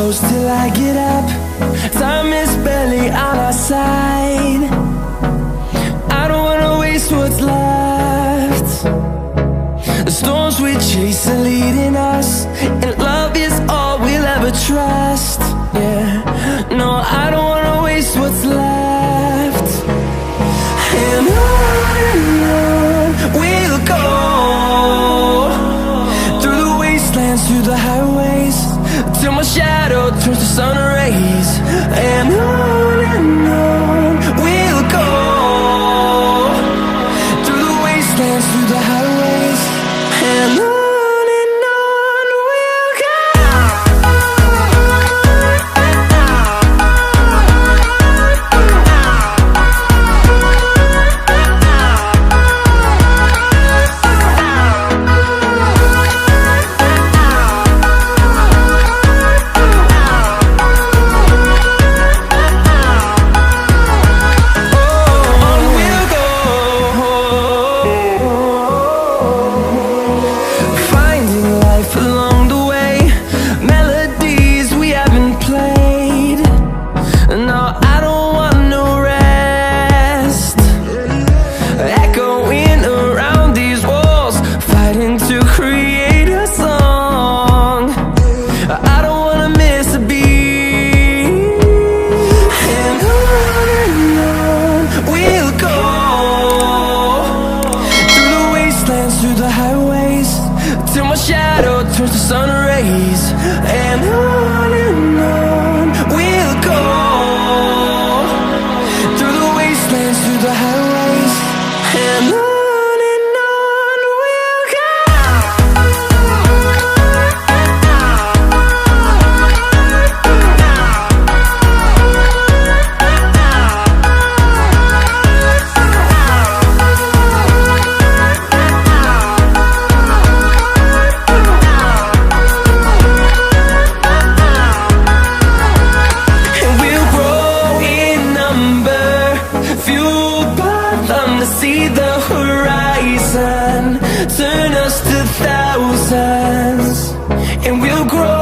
close till I get up. Time is barely on our side. I don't wanna waste what's left. The storms we chase are leading us, and love is all we'll ever trust. Yeah, no, I don't wanna waste what's left. And on we'll go, through the wastelands, through the highways, till my shadow turns to sun rays. And on we'll go, through the wastelands, through the highways, and on. Till my shadow turns to sun rays. And on we'll go, through the wastelands, through the highways, and on. See the horizon turn us to thousands, and we'll grow